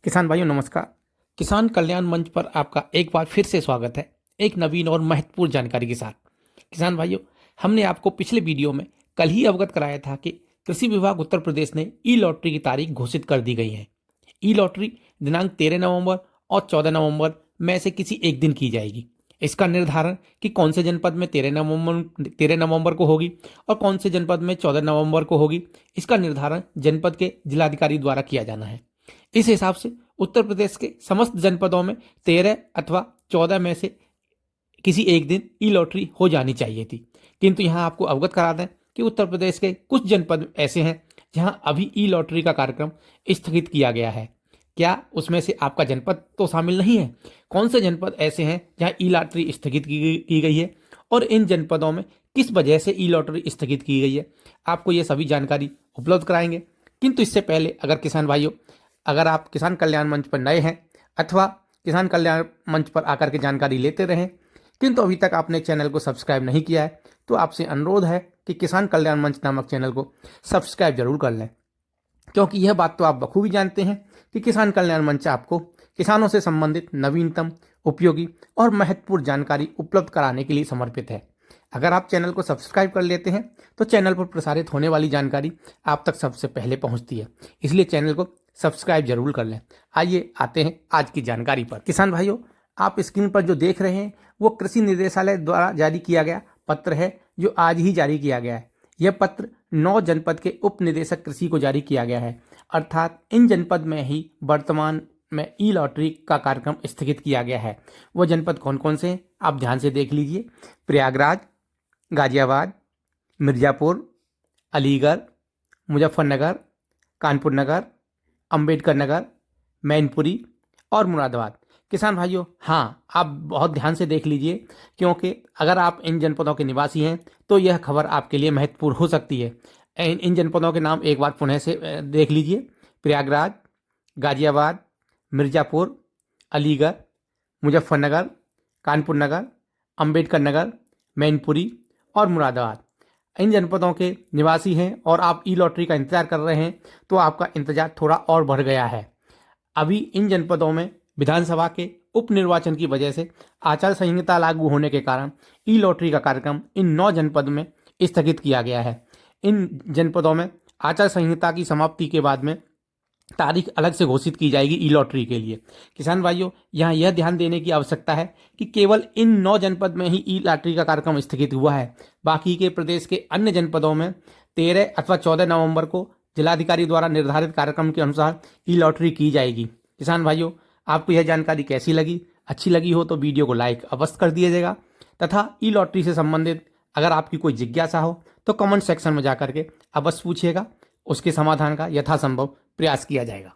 किसान भाइयों नमस्कार। किसान कल्याण मंच पर आपका एक बार फिर से स्वागत है एक नवीन और महत्वपूर्ण जानकारी के साथ। किसान भाइयों, हमने आपको पिछले वीडियो में कल ही अवगत कराया था कि कृषि विभाग उत्तर प्रदेश ने ई लॉटरी की तारीख घोषित कर दी गई है। ई लॉटरी दिनांक 13 नवंबर और 14 नवंबर में से किसी एक दिन की जाएगी। इसका निर्धारण कि कौन से जनपद में 13 नवंबर को होगी और कौन से जनपद में 14 नवंबर को होगी, इसका निर्धारण जनपद के जिलाधिकारी द्वारा किया जाना है। इस हिसाब से उत्तर प्रदेश के समस्त जनपदों में 13 अथवा 14 में से किसी एक दिन ई लॉटरी हो जानी चाहिए थी, किंतु यहाँ आपको अवगत करा दें कि उत्तर प्रदेश के कुछ जनपद ऐसे हैं जहां अभी ई लॉटरी का कार्यक्रम स्थगित किया गया है। क्या उसमें से आपका जनपद तो शामिल नहीं है? कौन से जनपद ऐसे हैं जहां ई लॉटरी स्थगित की गई है और इन जनपदों में किस वजह से ई लॉटरी स्थगित की गई है, आपको ये सभी जानकारी उपलब्ध कराएंगे। किंतु इससे पहले अगर आप किसान कल्याण मंच पर नए हैं अथवा किसान कल्याण मंच पर आकर के जानकारी लेते रहें किंतु अभी तक आपने चैनल को सब्सक्राइब नहीं किया है, तो आपसे अनुरोध है कि किसान कल्याण मंच नामक चैनल को सब्सक्राइब जरूर कर लें, क्योंकि यह बात तो आप बखूबी जानते हैं कि किसान कल्याण मंच आपको किसानों से संबंधित नवीनतम, उपयोगी और महत्वपूर्ण जानकारी उपलब्ध कराने के लिए समर्पित है। अगर आप चैनल को सब्सक्राइब कर लेते हैं तो चैनल पर प्रसारित होने वाली जानकारी आप तक सबसे पहले पहुंचती है, इसलिए चैनल को सब्सक्राइब जरूर कर लें। आइए आते हैं आज की जानकारी पर। किसान भाइयों, आप स्क्रीन पर जो देख रहे हैं वो कृषि निदेशालय द्वारा जारी किया गया पत्र है, जो आज ही जारी किया गया है। यह पत्र 9 जनपद के उप निदेशक कृषि को जारी किया गया है, अर्थात इन जनपद में ही वर्तमान में ई लॉटरी का कार्यक्रम स्थगित किया गया है। वो जनपद कौन कौन से हैं आप ध्यान से देख लीजिए। प्रयागराज, गाजियाबाद, मिर्ज़ापुर, अलीगढ़, मुजफ्फरनगर, कानपुर नगर, अंबेडकर नगर, मैनपुरी और मुरादाबाद। किसान भाइयों, हाँ, आप बहुत ध्यान से देख लीजिए, क्योंकि अगर आप इन जनपदों के निवासी हैं तो यह खबर आपके लिए महत्वपूर्ण हो सकती है। इन जनपदों के नाम एक बार पुनः से देख लीजिए। प्रयागराज, गाजियाबाद, मिर्ज़ापुर, अलीगढ़, मुजफ्फरनगर, कानपुर नगर, अंबेडकर नगर, मैनपुरी और मुरादाबाद। इन जनपदों के निवासी हैं और आप ई लॉटरी का इंतजार कर रहे हैं, तो आपका इंतजार थोड़ा और बढ़ गया है। अभी इन जनपदों में विधानसभा के उपनिर्वाचन की वजह से आचार संहिता लागू होने के कारण ई लॉटरी का कार्यक्रम इन 9 जनपद में स्थगित किया गया है। इन जनपदों में आचार संहिता की समाप्ति के बाद में तारीख अलग से घोषित की जाएगी ई लॉटरी के लिए। किसान भाइयों, यहाँ यह ध्यान देने की आवश्यकता है कि केवल इन 9 जनपद में ही ई लॉटरी का कार्यक्रम स्थगित हुआ है। बाकी के प्रदेश के अन्य जनपदों में 13 अथवा 14 नवंबर को जिलाधिकारी द्वारा निर्धारित कार्यक्रम के अनुसार ई लॉटरी की जाएगी। किसान भाइयों, आपको यह जानकारी कैसी लगी? अच्छी लगी हो तो वीडियो को लाइक अवश्य कर दिएगा, तथा ई लॉटरी से संबंधित अगर आपकी कोई जिज्ञासा हो तो कमेंट सेक्शन में जाकर के अवश्य पूछिएगा, उसके समाधान का यथासंभव प्रयास किया जाएगा।